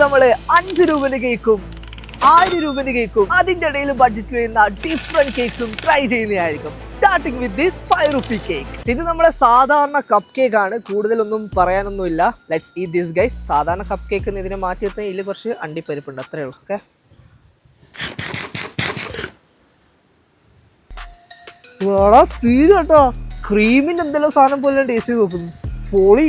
നമ്മള് 5 രൂപയുടെ കേക്കും 1000 രൂപയുടെ കേക്കും അതിന്റെ ഇടയിൽ ബഡ്ജറ്റ് വരുന്ന ഡിഫറെന്റ് കേക്സും ട്രൈ ചെയ്യുന്നതായിരിക്കും. Starting with this 5 rupee cake. ഇത് നമ്മളെ സാധാരണ കപ്പ് കേക്ക് ആണ്, കൂടുതലൊന്നും പറയാനൊന്നുമില്ല. Let's eat this guys. സാധാരണ കപ്പ് കേക്ക് ഇതിനെ മാറ്റി വെച്ചാൽ ഇതിൽ കുറച്ച് അണ്ടിപ്പരിപ്പുണ്ട്, അത്രേ ഉള്ളൂ. ഓക്കെ, സീരിയട്ടോ ക്രീമിന്റെ എന്തെല്ലാം സാധനം പോലെ ടേസ്റ്റ് നോക്കുന്നു. പൊളി.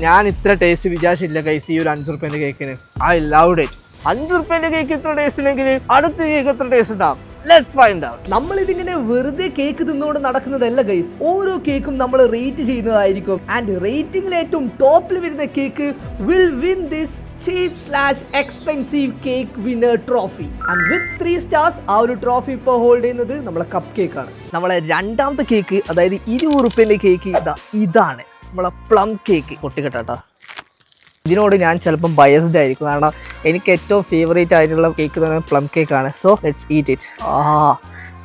ഞാൻ ഇത്ര ടേസ്റ്റ് വിചാരിച്ചില്ല ഗൈസ് ഈ ഒരു 5 റുപ്യന്റെ കേക്കിന്. I loved it. 5 റുപ്യന്റെ കേക്ക് ഇത്ര ടേസ്റ്റ് ഇല്ലെങ്കിൽ അടുത്ത കേക്ക് എത്ര ടേസ്റ്റ് ഉണ്ടാവും? Let's find out. നമ്മൾ ഇതിങ്ങനെ വെറുതെ കേക്ക് തിന്നുകൊണ്ട് നടക്കുന്നതല്ല ഗൈസ്. ഓരോ കേക്കും നമ്മൾ റേറ്റ് ചെയ്യുന്നതായിരിക്കും. ആൻഡ് റേറ്റിംഗിൽ ഏറ്റവും ടോപ്പിൽ വരുന്ന cake will win this cheap/expensive cake winner trophy. And with 3 stars ആ ഒരു ട്രോഫി ഇപ്പോൾ ഹോൾഡ് ചെയ്യുന്നത് നമ്മളെ കപ്പ് കേക്ക് ആണ്. നമ്മളെ രണ്ടാമത്തെ കേക്ക്, അതായത് 20 റുപ്യന്റെ കേക്ക് ഇതാണ് നമ്മളെ പ്ലം കേക്ക്. പൊട്ടിക്കെട്ടാ, ഇതിനോട് ഞാൻ ചിലപ്പം ബയസ്ഡ് ആയിരിക്കും, കാരണം എനിക്ക് ഏറ്റവും ഫേവറേറ്റ് ആയിട്ടുള്ള കേക്ക് എന്ന് പറയുന്നത് പ്ലം കേക്ക് ആണ്. So let's eat it.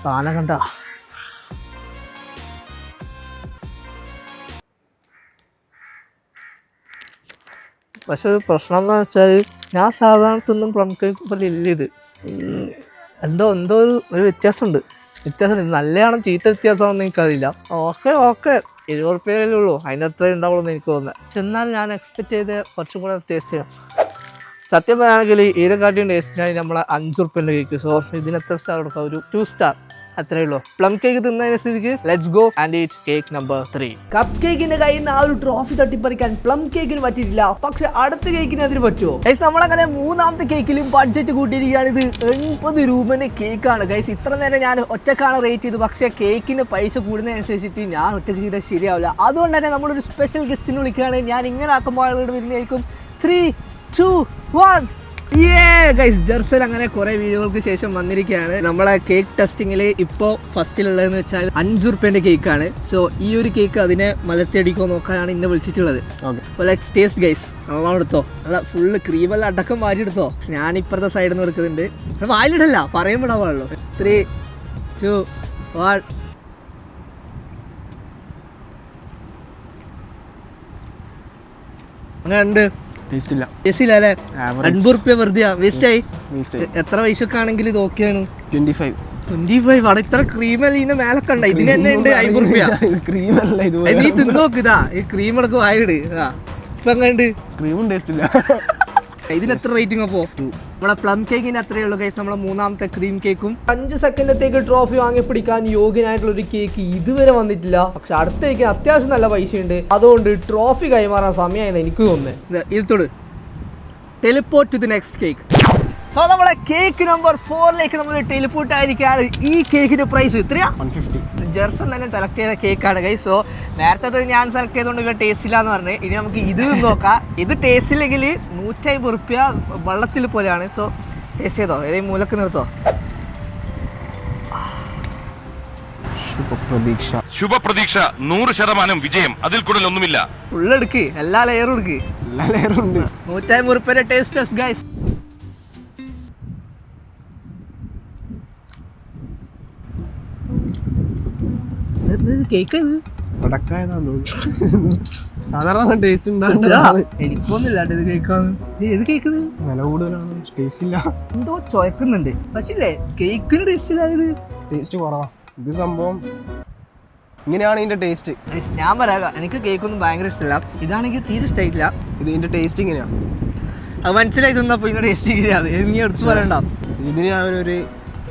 സാധനം കണ്ട പക്ഷെ ഒരു പ്രശ്നം എന്ന് വെച്ചാൽ ഞാൻ സാധാരണ തിന്നും പ്ലം കേക്ക് പോലെ ഇല്ല ഇത്. എന്തോ ഒരു വ്യത്യാസമുണ്ട്. നല്ലതാണോ ചീത്ത വ്യത്യാസമാണെന്ന് എനിക്കറിയില്ല. ഓക്കെ 20 റുപ്യയിലേ ഉള്ളൂ, അതിനത്ര ഉണ്ടാവുള്ളൂ എന്ന് എനിക്ക് തോന്നുന്നത്. പക്ഷെ എന്നാൽ ഞാൻ എക്സ്പെക്ട് ചെയ്ത് കുറച്ചും കൂടെ ടേസ്റ്റ് ചെയ്യാം. സത്യം പറയുകയാണെങ്കിൽ ഇതിനെക്കാട്ടിയും ടേസ്റ്റിനായി നമ്മളെ 5 റുപ്യൻ്റെ കേക്ക്. സോ ഇതിന് എത്ര സ്റ്റാർ കൊടുക്കാം? ഒരു 2 സ്റ്റാർ, അത്രേ ഉള്ളൂ. പ്ലം കേക്ക് തിന്നതിന് സ്ഥിതിക്ക് let's go and eat cake number 3. Cup കേക്കിന്റെ കയ്യിൽ നിന്ന് ആ ഒരു ട്രോഫി തട്ടിപ്പറിക്കാൻ പ്ലം കേക്കിന് പറ്റിയിട്ടില്ല, പക്ഷെ അടുത്ത കേക്കിന് അതിന് പറ്റുമോ ഗൈസ്? നമ്മളങ്ങനെ മൂന്നാമത്തെ കേക്കിലും ബഡ്ജറ്റ് കൂട്ടിയിരിക്കുകയാണ്. ഇത് 80 രൂപന്റെ കേക്കാണ് ഗൈസ്. ഇത്ര നേരം ഞാൻ ഒറ്റക്കാണ് റേറ്റ് ചെയ്തു, പക്ഷേ കേക്കിന് പൈസ കൂടുന്നതനുസരിച്ചിട്ട് ഞാൻ ഒറ്റക്ക് ചെയ്താൽ ശരിയാവില്ല. അതുകൊണ്ട് തന്നെ നമ്മളൊരു സ്പെഷ്യൽ ഗസ്റ്റിനെ വിളിക്കുകയാണ്. ഞാൻ ഇങ്ങനെ ആക്കുമ്പോൾ ആളുകൾ വരുന്നതായിരിക്കും. 3, 2, 1. ഗൈസ്, ജെർസൽ അങ്ങനെ കുറെ വീഡിയോകൾക്ക് ശേഷം വന്നിരിക്കുകയാണ്. നമ്മളെ കേക്ക് ടെസ്റ്റിങ്ങിൽ ഇപ്പോൾ ഫസ്റ്റിലുള്ളതെന്ന് വെച്ചാൽ 5 റുപ്യൻ്റെ കേക്കാണ്. സോ ഈ ഒരു കേക്ക് അതിനെ മലർത്തിയടിക്കോ നോക്കാനാണ് ഇന്നെ വിളിച്ചിട്ടുള്ളത്. അപ്പോൾ ലെറ്റ്സ് ടേസ്റ്റ് ഗൈസ്. നല്ലോണം എടുത്തോ, നല്ല ഫുള്ള് ക്രീമെല്ലാം അടക്കം വാരി എടുത്തോ. ഞാൻ ഇപ്പുറത്തെ സൈഡിൽ നിന്ന് എടുക്കുന്നുണ്ട്. വായിലിടല്ല, പറയുമ്പോഴാ പാടുള്ളൂ. 3, 2, 1. അങ്ങനെ ഉണ്ട്. അല്ലേ? 50 റുപ്യ വെറുതെ വേസ്റ്റായി. എത്ര പൈസക്കാണെങ്കിൽ ഇത് ഓക്കെയാണ്. 25. അവിടെ ഇത്ര ക്രീമല്ല ഇതിന്റെ മേലൊക്കെ ഉണ്ട്. ഇതിന് തന്നെ ഉണ്ട് 50 റുപ്യ. നീ തിന്നോക്ക്. ഇതാ ഈ ക്രീം അടക്കം വായിട്. ഇപ്പൊ എങ്ങനെയുണ്ട്? ക്രീമും ടേസ്റ്റ് ഇല്ല. ഇതിന് എത്ര റേറ്റിംഗ്? അപ്പോ നമ്മളെ പ്ലം കേക്കിന് അത്രയേ ഉള്ളൂ ഗൈസ്. നമ്മളെ മൂന്നാമത്തെ ക്രീം കേക്കും 5 സെക്കൻഡത്തേക്ക് ട്രോഫി വാങ്ങി പിടിക്കാൻ യോഗ്യനായിട്ടുള്ള ഒരു കേക്ക് ഇതുവരെ വന്നിട്ടില്ല. പക്ഷെ അടുത്ത കേക്കിന് അത്യാവശ്യം നല്ല പൈസയുണ്ട്, അതുകൊണ്ട് ട്രോഫി കൈമാറാൻ സമയമായെന്ന് എനിക്ക് തോന്നുന്നത്. ഇതിത്തോട് teleport to the next cake. So നമ്മളെ കേക്ക് നമ്പർ 4ലേക്ക് നമ്മൾ ടെലിപ്പോർട്ട് ആയിരിക്കുകയാണ്. ഈ കേക്കിന്റെ പ്രൈസ് എത്രയാ? 150. ജെർസൺ തന്നെ സെലക്ട് ചെയ്ത കേക്കാണ് ഗൈസ്. സോ നേരത്തെ ഞാൻ സെലക്ട് ചെയ്തുകൊണ്ട് ഇവ ടേസ്റ്റ് ഇല്ല എന്ന് പറഞ്ഞ്, ഇനി നമുക്ക് ഇത് നോക്കാം. ഇത് ടേസ്റ്റ് ഇല്ലെങ്കിൽ 150 റുപ്യ വെള്ളത്തിൽ പോലെയാണ്. സോ ടേസ്റ്റ് ചെയ്തോ, ഏതെങ്കിലും മൂലക്ക് നിർത്തോ. ശുഭപ്രതീക്ഷ 100% വിജയം, അതിൽ കൂടുതൽ ഒന്നുമില്ല. ഫുള്ളെടുക്ക്, എല്ലാ ലെയറും എടുക്ക്. 150 റുപ്യയുടെ ടേസ്റ്റ് ടെസ്റ്റ് ഗൈസ്. കേക്ക് സാധാരണ ടേസ്റ്റ് എനിക്കൊന്നുമില്ല. ഇത് കേക്കാണ്. ഏത് കേക്ക്? വില കൂടുതലാണ്, ടേസ്റ്റ് ഇല്ല. എന്തോ ചോയ്ക്കുന്നുണ്ട്, പക്ഷേ ഇല്ലേ കേക്കിന് ടേസ്റ്റ് ഇല്ലായത്. ടേസ്റ്റ് കുറവാ. ഇത് സംഭവം ഇങ്ങനെയാണ് ഇതിന്റെ ടേസ്റ്റ്. ഞാൻ പറയാം, എനിക്ക് കേക്കൊന്നും ഭയങ്കര ഇഷ്ടമില്ല. ഇതാണെങ്കിൽ തീരെ ഇഷ്ടമായിട്ടില്ല. ഇതിന്റെ ടേസ്റ്റ് ഇങ്ങനെയാ. അത് മനസ്സിലായി തന്നപ്പോ ഇതിന്റെ ടേസ്റ്റ് ഇങ്ങനെയാണ്. നീ എടുത്ത് പറയണ്ട. ഇതിന് ഞാനൊരു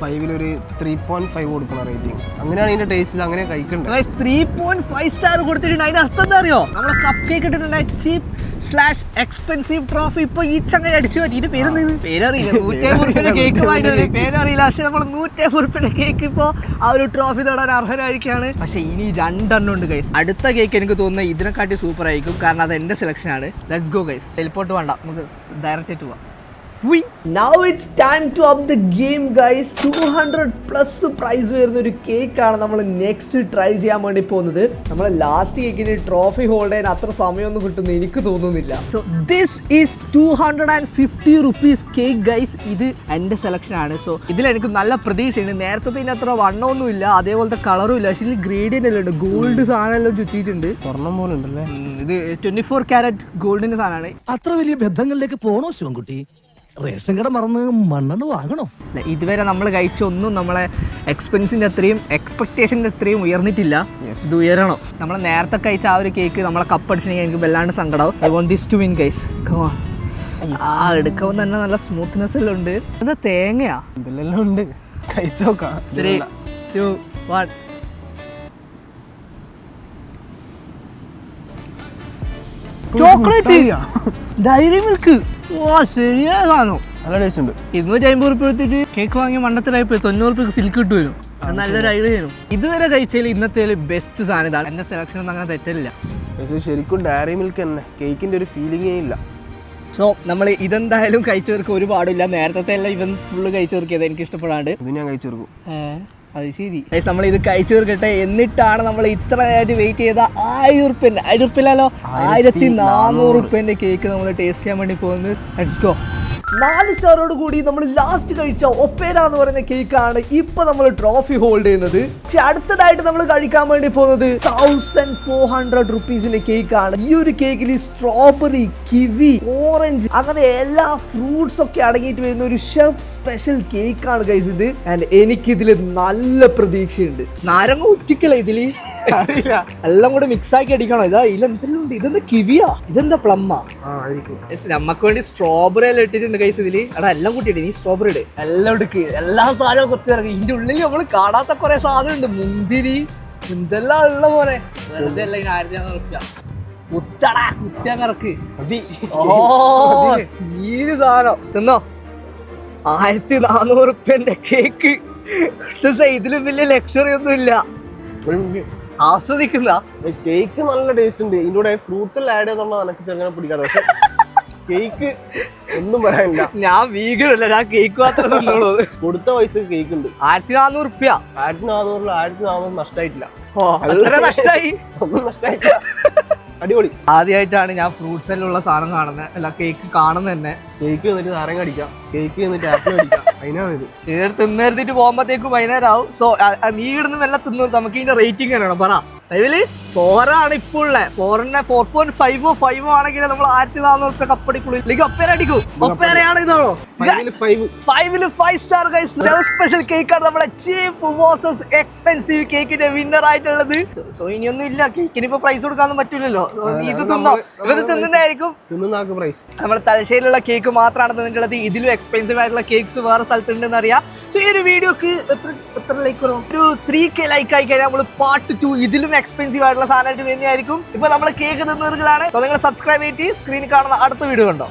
5-ൽ 3.5 കൊടുക്കണം റേറ്റിംഗ്. അങ്ങനെയാണ് ഇതിന്റെ ടേസ്റ്റ്. അങ്ങനെ കഴിക്കണ്ട. 3.5 സ്റ്റാർ കൊടുത്തിട്ടുണ്ട്. അതിന്റെ അർത്ഥം എന്താ അറിയോ? നമ്മളെ കപ്പ് കേക്ക് ഇട്ടിട്ടുണ്ട് cheap/expensive ട്രോഫി. ഇപ്പൊ ഈ ചങ്ങ അടിച്ചു പറ്റി. ഇതിന്റെ പേരറിയില്ല. 150 റുപ്യയുടെ കേക്ക് വാങ്ങിയത് പേരറിയില്ല. പക്ഷെ നമ്മൾ 150 റുപ്യയുടെ കേക്ക് ഇപ്പൊ ആ ഒരു ട്രോഫി നേടാൻ അർഹരായിരിക്കാണ്. പക്ഷെ ഇനി 2 എണ്ണം ഉണ്ട് ഗൈസ്. അടുത്ത കേക്ക് എനിക്ക് തോന്നുന്നത് ഇതിനെക്കാട്ടി സൂപ്പർ ആയിരിക്കും, കാരണം അത് എന്റെ സെലക്ഷൻ ആണ്. Let's go guys. ടെലിപ്പോർട്ട് വേണ്ട, നമുക്ക് ഡയറക്റ്റ് ആയിട്ട് പോവാം. Now it's time to up the game guys. 200+ price വരുന്ന ഒരു കേക്കാണ് നമ്മൾ നെക്സ്റ്റ് ട്രൈ ചെയ്യാൻ വേണ്ടി പോകുന്നത്. നമ്മൾ ലാസ്റ്റ് കേക്കിന് ട്രോഫി ഹോൾഡ് ചെയ്യാൻ അത്ര സമയമൊന്നും കിട്ടുന്നു എനിക്ക് തോന്നുന്നില്ല. So this is 250 rupees cake guys. ഇത് എൻ്റെ സെലക്ഷൻ ആണ്. സോ ഇതിൽ എനിക്ക് നല്ല പ്രതീക്ഷയുണ്ട്. നേരത്തെ ഇതിന് അത്ര വണ്ണമൊന്നും ഇല്ല, അതേപോലത്തെ കളറും ഇല്ല. പക്ഷേ ഗ്രേഡിയൻ്റ് എല്ലാം ഉണ്ട്, ഗോൾഡ് സാധനം എല്ലാം ചുറ്റിയിട്ടുണ്ട്. സ്വർണം പോലെ ഉണ്ടല്ലേ ഇത് 24 കാരറ്റ് ഗോൾഡിൻ്റെ സാധനമാണ്. അത്ര വലിയ ബന്ധങ്ങളിലേക്ക് പോണോ ശിവൻകുട്ടി? റേഷൻ കട മറന്ന് മണ്ണെണ്ണ വാങ്ങണോ? ഇതുവരെ നമ്മൾ കഴിച്ച ഒന്നും നമ്മളെ എക്സ്പെൻസിൻ്റെ അത്രയും എക്സ്പെക്ടേഷൻ്റെ അത്രയും ഉയർന്നിട്ടില്ല. ഇത് ഉയരണം. നമ്മൾ നേരത്തെ കഴിച്ച ആ ഒരു കേക്ക് നമ്മളെ കപ്പടിച്ചിട്ടുണ്ടെങ്കിൽ എനിക്ക് വല്ലാണ്ട് സങ്കടവും. I want this to win guys. എടുക്കുമ്പോൾ തന്നെ നല്ല സ്മൂത്ത്നെസ് എല്ലാം ഉണ്ട്. എന്താ തേങ്ങയാ? ഇതിലെല്ലാം ഉണ്ട്, കഴിച്ചോക്കാം. 3, 2, 1. Chocolate, Dairy Milk. ഓ ശരിയായ സാധനം, നല്ല ടേസ്റ്റ് ഉണ്ട്. 250 രൂപ എടുത്തിട്ട് കേക്ക് വാങ്ങിയ മണ്ടത്തിലായി പോയി. 90 രൂപ സിൽക്ക് കിട്ടുമല്ലോ. അത് നല്ലൊരു ഐഡിയ ആയിരുന്നു. ഇതുവരെ കഴിച്ചതിൽ ഇന്നത്തെ ബെസ്റ്റ് സാധനം ഇതാണ്. എൻ്റെ സെലക്ഷൻ ഒന്നും അങ്ങനെ തെറ്റില്ല. ശരിക്കും ഡയറി മിൽക്ക് തന്നെ, കേക്കിന്റെ ഒരു ഫീലിംഗേ ഇല്ല. സോ നമ്മൾ ഇതെന്തായാലും കഴിച്ചവർക്ക് ഒരുപാടില്ല. നേരത്തെ എല്ലാം ഇവൻ ഫുള്ള് കഴിച്ചവർക്കിയത് എനിക്ക് ഇഷ്ടപ്പെടാണ്ട്. ഇത് ഞാൻ കഴിച്ചെടുക്കും. അത് ശരി. നമ്മൾ ഇത് കഴിച്ചു തീർക്കട്ടെ. എന്നിട്ടാണ് നമ്മൾ ഇത്ര നേരമായിട്ട് വെയിറ്റ് ചെയ്ത 1000 റുപ്യൻ്റെ 1000 റുപ്യല്ലോ 1400 റുപ്യൻ്റെ കേക്ക് നമ്മൾ ടേസ്റ്റ് ചെയ്യാൻ വേണ്ടി പോകുന്നത്. Let's go. 4 സ്റ്റാറോട് കൂടി നമ്മൾ ലാസ്റ്റ് കഴിച്ച ഒപ്പേര എന്ന് പറയുന്ന കേക്കാണ് ഇപ്പൊ നമ്മൾ ട്രോഫി ഹോൾഡ് ചെയ്യുന്നത്. പക്ഷെ അടുത്തതായിട്ട് നമ്മൾ കഴിക്കാൻ വേണ്ടി പോകുന്നത് 1400 റുപ്പീസിന്റെ കേക്കാണ്. ഈ ഒരു കേക്കിൽ സ്ട്രോബെറി, കിവി, ഓറഞ്ച് അങ്ങനെ എല്ലാ ഫ്രൂട്ട്സ് ഒക്കെ അടങ്ങിയിട്ട് വരുന്ന ഒരു ഷെഫ് സ്പെഷ്യൽ കേക്കാണ് ഗൈസ് ഇത്. ആൻഡ് എനിക്കിതിൽ നല്ല പ്രതീക്ഷയുണ്ട്. നാരങ്ങ ഉറ്റിക്കല ഇതില് അറിയില്ല, എല്ലാം കൂടെ മിക്സ് ആക്കി അടിക്കണോ? ഇതാ ഇതിലെന്തെല്ലാം ഉണ്ട്. ഇതെന്താ കിവിയാ? ഇതെന്താ പ്ലമ്മാ? നമ്മക്ക് വേണ്ടി സ്ട്രോബെറി എല്ലാം ഇട്ടിട്ടുണ്ട് ഗൈസ് ഇതില്. എടാ എല്ലാം കൂട്ടിയിട്ട് നീ സ്ട്രോബെറി ഇട്, എല്ലാം എടുക്ക്, എല്ലാ സാധനവും കൊത്തി ഇറങ്ങി. ഇതിന്റെ ഉള്ളിൽ നമ്മൾ കാണാത്ത കുറെ സാധനം ഉണ്ട്. മുന്തിരി എന്തെല്ലാം ഉള്ള പോലെ. വെറുതെ അല്ല 1400 റുപ്യ കുത്തടാ, കുത്തിയാൻ ഇറക്ക്. ഓ സീന് സാധനം തിന്നോ. 1400 റുപ്യന്റെ കേക്ക്. ഇതിലും വലിയ ലക്ഷറി ഒന്നും ഇല്ല. ആസ്വദിക്കുന്ന കേക്ക് നല്ല ടേസ്റ്റ് ഉണ്ട്. ഇതിന്റെ കൂടെ ഫ്രൂട്ട്സ് എല്ലാം ആഡ് ചെയ്തോണ്ടാ എനിക്ക് ചെറുങ്ങനെ പിടിക്കാതെ. പക്ഷെ കേക്ക് ഒന്നും പറയാനില്ല. ഞാൻ വീഗൺ അല്ല, ഞാൻ കേക്ക് മാത്രമേ തിന്നുള്ളൂ. കൊടുത്ത പൈസ കേക്ക് ഉണ്ട്. 1400 റുപ്യ. 1400 നഷ്ടമായിട്ടില്ല. നഷ്ടായി, ഒന്നും നഷ്ടമായിട്ടില്ല. അടിപൊളി. ആദ്യമായിട്ടാണ് ഞാൻ ഫ്രൂട്ട്സ് എല്ലാം ഉള്ള സാധനം കാണുന്നത്, അല്ല കേക്ക് കാണുന്നത് തന്നെ. കേക്ക് എന്നിട്ട് നാരങ്ങ അടിക്കാം, കേക്ക് എന്നിട്ട് ആപ്പിൾ അടിക്കാം. അതിനാണിത്. ഇത് തിന്നെടുത്തിട്ട് പോകുമ്പോഴത്തേക്കും വൈകുന്നേരം ആവും. സോ നീ ഇടുന്ന എല്ലാം തിന്നു. നമുക്ക് ഇതിന്റെ റേറ്റിംഗ് എങ്ങനെയാണ് പറ. അതില് 4 ആണ് ഇപ്പോൾ ഉള്ളത്. 4നെ 4.5 5 ആണെങ്കിൽ നമ്മൾ 1400 റുപ്യ കപ്പടിക്കുള്ളൂ. ഇല്ലെങ്കിൽ ഒപ്പേര അടിക്കും. ഒപ്പേരയാണ് ഇതാണോ 5ല് 5 സ്റ്റാർ ഗൈസ്. സ്പെഷ്യൽ കേക്കാണ് നമ്മളെ ചീപ്പ് വേഴ്സസ് എക്സ്പെൻസീവ് കേക്കിന്റെ വിന്നർ ആയിട്ടുള്ളത്. സോ ഇനിയൊന്നും ഇല്ല, കേക്കിന് ഇപ്പൊ പ്രൈസ് കൊടുക്കാനൊന്നും പറ്റില്ലല്ലോ. ഇത് തിന്നോ, ഇത് തിന്നുന്നതായിരിക്കും പ്രൈസ്. നമ്മുടെ തലശ്ശേരിയിലുള്ള കേക്ക് മാത്രമാണ് തിന്നിട്ടുള്ളത്. ഇതിലും എക്സ്പെൻസീവ് ആയിട്ടുള്ള കേക്ക്സ് വേറെ സ്ഥലത്തുണ്ടെന്ന് അറിയാം. സോ ഈ ഒരു വീഡിയോക്ക് എത്ര ലൈക്ക് വരും? ഒരു 3K ലൈക്ക് ആയി കഴിഞ്ഞാൽ നമ്മൾ പാർട്ട് 2 ഇതിലും എക്സ്പെൻസീവ് ആയിട്ടുള്ള സാധനമായിട്ട് വരുന്നതായിരിക്കും. ഇപ്പൊ നമ്മൾ കേക്ക് തിന്നവர்களാണ്. സോ നിങ്ങൾ സബ്സ്ക്രൈബ് ചെയ്തിട്ട് സ്ക്രീനിൽ കാണുന്ന അടുത്ത വീഡിയോ കണ്ടോ.